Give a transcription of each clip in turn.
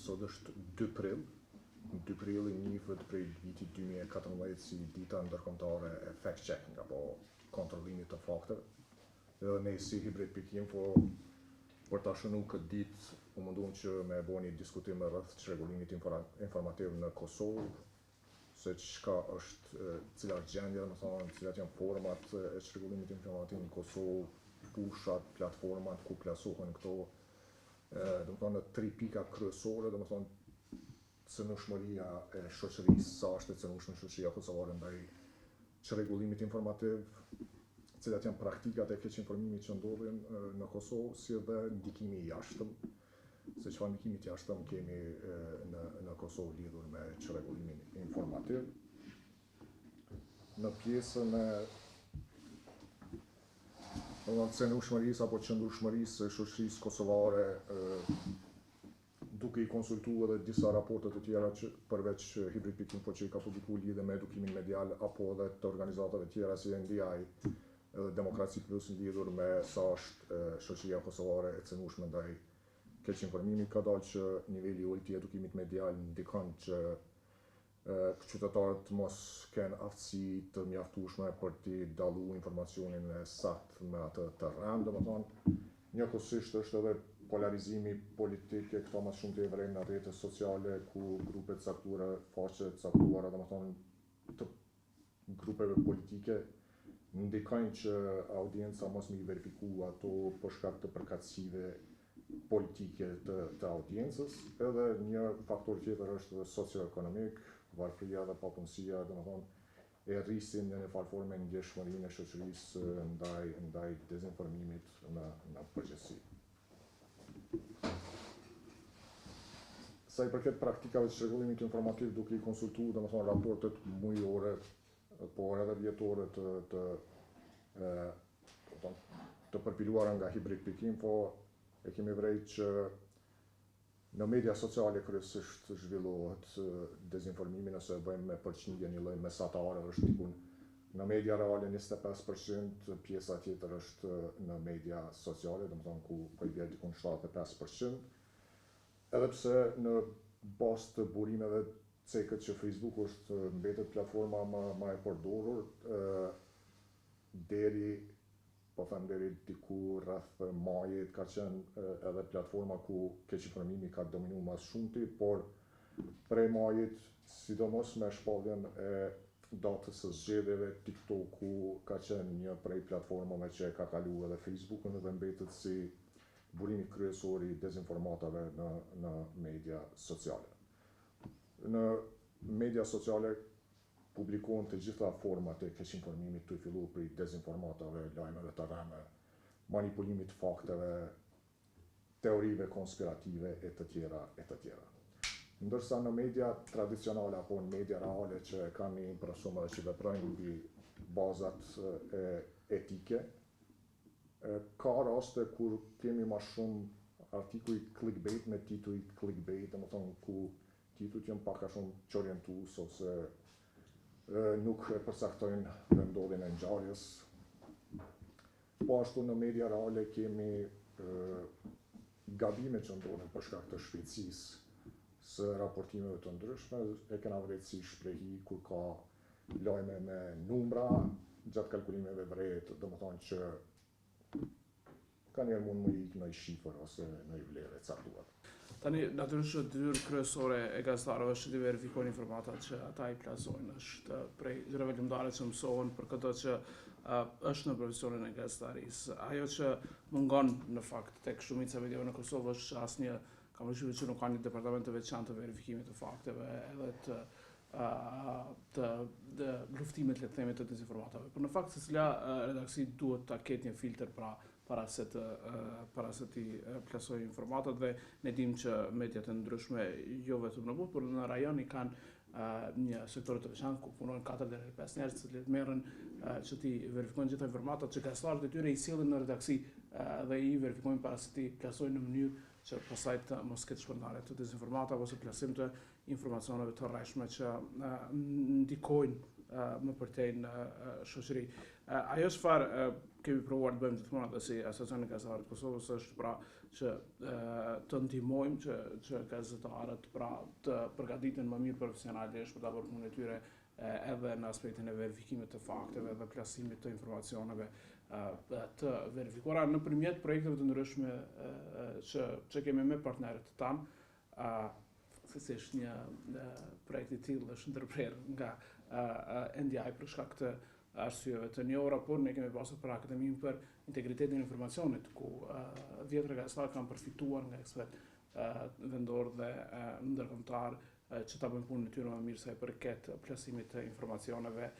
sot është 2 prill. 2 prilli njihet prej vitit 2014 si dita ndërkombëtare e fact-checking apo kontrollimit të fakteve. Edhe ne si Hibrid.info për ta shënuar këtë ditë u munduam që me bëu një diskutim rreth çrregullimit informativ në Kosovë, se çka është, cila është gjendja, domethënë, cilat janë format e çrregullimit informativ në Kosovë, pushat, platformat ku plasohen këto, domethënë 3 pika kryesore, domethënë cënueshmëria e shoqërisë, sa është e cënueshme shoqëria kosovare ndaj çrregullimit informativ, cilat janë praktikat e keqinformimit që ndodhin në Kosovë, si edhe ndikimi i jashtëm, se çfarë ndikimi të jashtëm kemi në Kosovë lidhur me çrregullimin informativ. Në pjesën e cënueshmërisë apo qëndrueshmërisë së shoqërisë kosovare, duke I konsultuar edhe disa raporte të tjera që përveç Hibrid.info që I ka publikuar lidhe me edukimin medial apo edhe të organizatave tjera si NDI, Demokraci Plus lidhur me sa është shoqëria kosovare e cënueshme ndaj keqinformimit, ka dalë që niveli I ulët I edukimit medial ndikon që qytetarët mos kenë aftësi të mjaftueshme për t'i dalluar informacionin e saktë me atë të rënd, domethënë njëkohësisht është edhe polarizimi politik e këto më shumë të vrejnë në rrjetet sociale ku grupe të caktuara, faqe të caktuara, domethënë të grupeve politike ndikojnë që audienca mos më I verifiku ato për shkak të përkatësive politike të audiencës. Edhe një faktor tjetër është socioekonomik, varfëria dhe papunësia, domethënë e rrisin në një farë forme ndjeshmërinë e shoqërisë ndaj dezinformimit në përgjithësi. Sa I përket praktikave të çrregullimit informativ, duke I konsultuar domethënë raportet mujore, por edhe vjetore të përpiluara nga Hibrid.info, e kemi vrejtë që në media sociale kryesisht zhvillohet dezinformimi, nëse bëjmë me përqindje një lloj mesatare, është tikun në media reale 25%, pjesa tjetër është në media sociale, domethënë ku po I vjen dikun 75%. Edhe pse në bazë të burimeve cekët që Facebook është mbetet platforma më e përdorur, deri diku rreth majit ka qenë edhe platforma ku keqinformimi ka dominuar më shumti, por prej majit, sidomos me shpalljen e datës së zgjedhjeve, TikToku ka qenë një prej platformave që ka kaluar edhe Facebookun dhe mbetet si burimi kryesor I dezinformatave në media sociale. Në media sociale publikohen të gjitha format e keqinformimit, të filluar prej dezinformatave, lajmeve të rreme, manipulimit të fakteve, teorive konspirative e të tjera e të tjera. Ndërsa në media tradicionale apo në media reale që kanë një impresion dhe që veprojnë mbi bazat etike, ka raste kur kemi më shumë artikuj clickbait me tituj clickbait, domethënë ku titujt janë pak a shumë çorientues ose nuk e përcaktojnë vendodhjen e ngjarjes. Po ashtu në media reale kemi gabime që ndodhin për shkak të shpejtësisë së raportimeve të ndryshme, e kena vrejtë si shprehi kur ka lajme me numra, gjatë kalkulimeve vrejt, domethënë që ka njerë mund më ikë në shifër ose në vlerë e caktuar. Tani, natyrisht detyrë kryesore e gazetarëve është të verifikojnë informatat që ata I plasojnë, është prej gjërave lëndare që mësohen për këtë që është në profesionin e gazetarisë. Ajo që mungon në fakt tek shumica e mediave në Kosovë është që asnjë, kam përshtypjen që nuk ka një departament të veçantë të verifikimit të fakteve edhe të luftimit le të themi të dezinformatave. Por në fakt secila redaksi duhet ta ketë një filtr para se ti plasoj informatat dhe ne dim që mediat e ndryshme jo vetëm në Buzë, por në rajon I kanë një sektor të veçantë ku punojnë 4 deri 5 njerëz që merren që ti verifikojnë gjitha informatat që gazetarët e tyre I sillin në redaksi dhe I verifikojnë para se ti plasojnë në mënyrë që pastaj të mos ketë shpërndarje të dezinformatave ose plasim të informacioneve të rreshme që ndikojnë më përtej në shoqëri. Ajo çfarë kemi provuar të bëjmë gjithmonë atë si Asociacioni Gazetarëve të Kosovës është pra që të ndihmojmë që gazetarët pra të përgatiten më mirë profesionalisht për ta bërë punën e tyre edhe në aspektin e verifikimit të fakteve dhe plasimit të informacioneve të verifikuara nëpërmjet projekteve të ndryshme që kemi me partnerët tanë. Faktësisht një projekt i tillë është ndërprer nga NDI për shkak të arsyeve të njohura, por ne kemi pasur për Akademinë për Integritetin e Informacionit, ku 10 gazetarë kanë përfituar nga ekspert vendor dhe ndërkombëtar që ta bëjnë punën e tyre më mirë sa i përket plasimit të informacioneve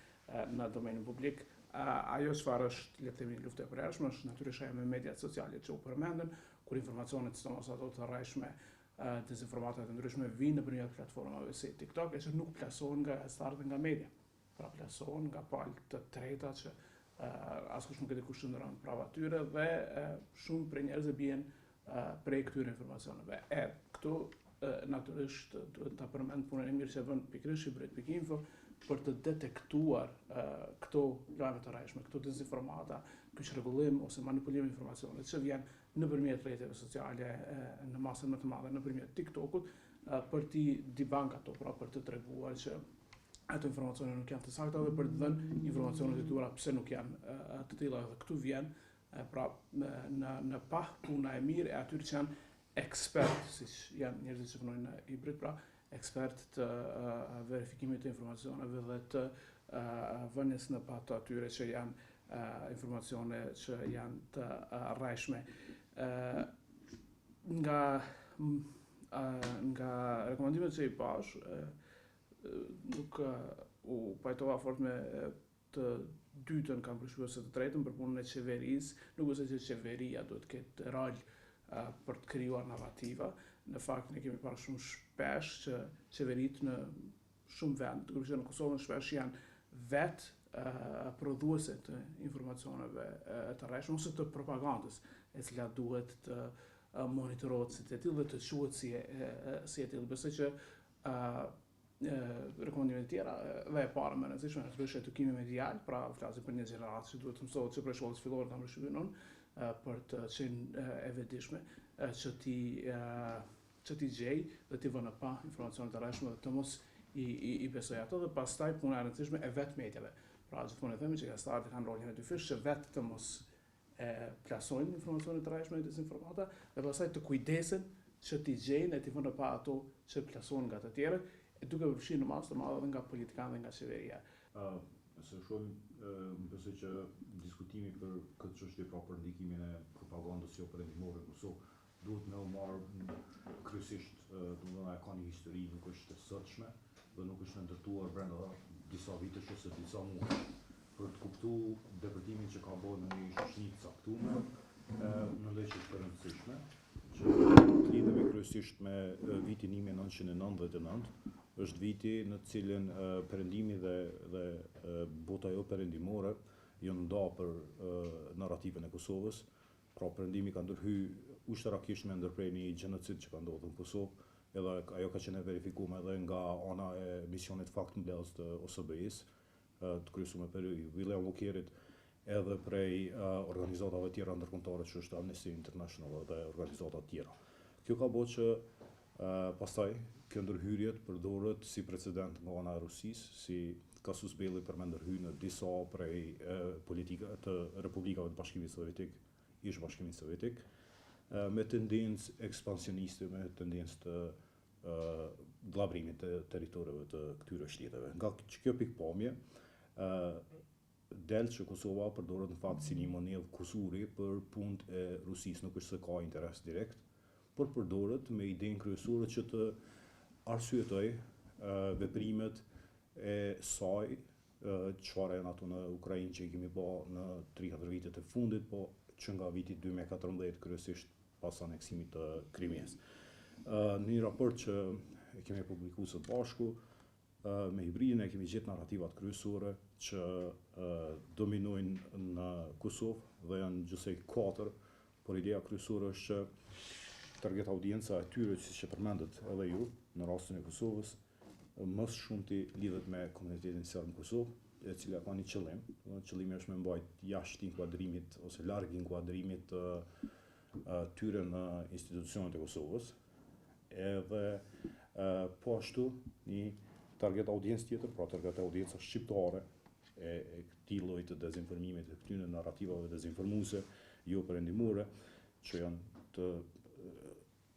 në domenin publik. Ajo çfarë është, le të themi, lufta e përhershme është natyrisht ajo me mediat sociale që u përmendën, kur informacionet, sidomos ato të rrajshme, dezinformatat e ndryshme vinë nëpërmjet platformave si TikTok, e që nuk plasohen nga gazetarët dhe nga media. Pra plasohen nga palë të treta që askush nuk e di kush shndërron prava tyre dhe shumë prej njerëzve bien prej këtyre informacioneve. Këtu natyrisht duhet ta përmend punën e mirë që bën pikërisht Shqipëri.info për të detektuar këto lajme të rrajshme, këto dezinformata, ky çrregullim ose manipulim informacionit që vjen nëpërmjet rrjeteve sociale në masën më të madhe nëpërmjet TikTokut për t'i dibank ato, pra për të treguar që ato informacione nuk janë të sakta dhe për të dhënë informacione të tjera pse nuk janë të tilla. Dhe këtu vjen pra në pah puna e mirë e atyre që janë ekspert, siç janë njerëzit që punojnë në hibrid, pra ekspert të verifikimit të informacioneve dhe të vënies në pah të atyre që janë informacione që janë të rrajshme. Nga rekomandimet që i pash, nuk u pajtova fort me të dytën, kam përshtypjen se të tretën për punën e qeverisë. Nuk besoj se qeveria duhet të ketë rol për të krijuar narrativa. Në fakt ne kemi parë shumë shpesh që qeveritë në shumë vende, kryesisht në Kosovë, shpesh janë vetë prodhuese të informacioneve të rrejshme ose të propagandës, e cila duhet të monitorohet si të tillë dhe të quhet si e tillë. Besoj që rekomandimet tjera dhe e para më e rëndësishme është edukimi medial, pra flasim për një gjeneratë që duhet të mësohet që prej shkollës fillore ta mbështyjnë për të qenë e vetëdijshme, që t'i gjej dhe t'i vënë pa informacione të rrejshme dhe të mos i besoj ato, dhe pastaj puna e rëndësishme e vetë medjave. Pra gjithmonë e themi që gazetarët kanë rolin e dyfish që vetë të mos plasojnë informacione të rrejshme e dezinformata dhe pastaj të kujdesen që t'i gjejnë e t'i vënë pa ato që plasohen nga të tjerët, duke përfshirë në masë të madhe dhe nga politikanë dhe nga qeveria. Se shohim, më besoj që diskutimi për këtë çështje, pra për ndikimin e propagandës jo perëndimore në Kosovë, duhet me u marrë kryesisht, domethënë e ka një histori, nuk është e sotshme dhe nuk është ndërtuar brenda disa vitesh ose disa muaj. Për të kuptuar depërtimin që ka bërë në një shoqëri të caktuar, mendoj që është e rëndësishme që lidhemi kryesisht me vitin 1999, është viti në të cilin perëndimi dhe bota jo perëndimore janë nda për narrativën e Kosovës. Pra perëndimi ka ndërhyrë ushtarakisht me ndërprer një gjenocid që ka ndodhur në Kosovë, edhe ajo ka qenë verifikuar edhe nga ana e misionit faktmbledhës të OSBE-s, të kryesuar për William Walkerit, edhe prej organizatave tjera ndërkombëtare që është Amnesty International dhe organizata tjera. Kjo ka bërë që pastaj kjo ndërhyrje përdoret si precedent nga ana e Rusisë, si kasus belli për me ndërhyrë në disa prej politika të republikave të Bashkimit Sovjetik, ish Bashkimit Sovjetik, me tendencë ekspansioniste, me tendencë të vllabrimit të territoreve të këtyre shteteve. Nga kjo pikpamje, del që Kosova përdoret në fakt si një monedhë kusuri për punët e Rusisë, nuk është se ka interes direkt, por përdoret me idenë kryesore që të arsyetoj veprimet e saj, çfarë janë ato në Ukrainë që i kemi bë në 3-4 vitet e fundit, po që nga viti 2014 kryesisht pas aneksimit të Krimes. Në një raport që e kemi publikuar së bashku me hibridin, e kemi gjetë narrativat kryesore që dominojnë në Kosovë dhe janë gjithsej 4, por ideja kryesore është që target audienca e tyre, siç e përmendët edhe ju, në rastin e Kosovës, më shumti lidhet me komunitetin serb në Kosovë, e cila ka një qëllim. Qëllimi është me mbajt jashtë inkuadrimit ose larg inkuadrimit tyre në institucionet e Kosovës. Edhe po ashtu një target audiencë tjetër, pra target audiencë shqiptare e këtij lloji të dezinformimit, të këtyre narrativave dezinformuese, jo perëndimore, që janë të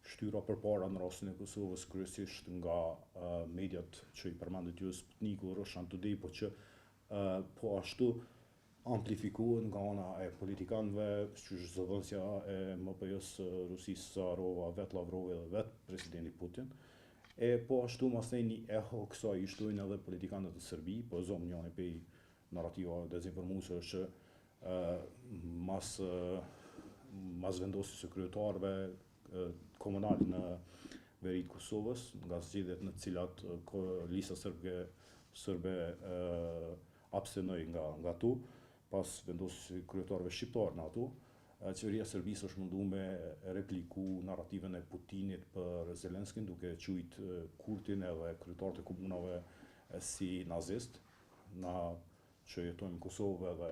shtyra përpara në rastin e Kosovës kryesisht nga mediat që i përmendet ju Sputniku, Russia Today, po që po ashtu amplifikohen nga ana e politikanëve, siç zëvendësja e MPJ-s Rusisë Zarova, vet Lavrov dhe vet presidenti Putin. E po ashtu masnej një eho kësaj i shtojnë edhe politikanët e Serbi, po zonë njëri pej narrativa dezinformuese është mas vendosjes së kryetarëve komunal në veri të Kosovës, nga zgjedhjet në të cilat lista serbe abstenoi nga tu, pas vendosjes së kryetarëve shqiptar në ato. Qeveria e Serbisë është mundu me repliku narrativen e Putinit për Zelenskin, duke quajt Kurtin edhe kryetarët e komunave si nazist, na që jetojmë në Kosovë edhe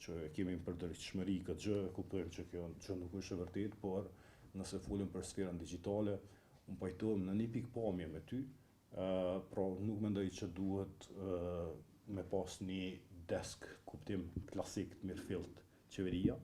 që kemi në përditshmëri këtë gjë, kuptojmë që kjo nuk është e vërtetë, por nëse folim për sferën digjitale, unë pajtohem në një pikë pamje me ty, pra nuk mendoj që duhet me pas një desk kuptim klasik të mirëfillt qeveria,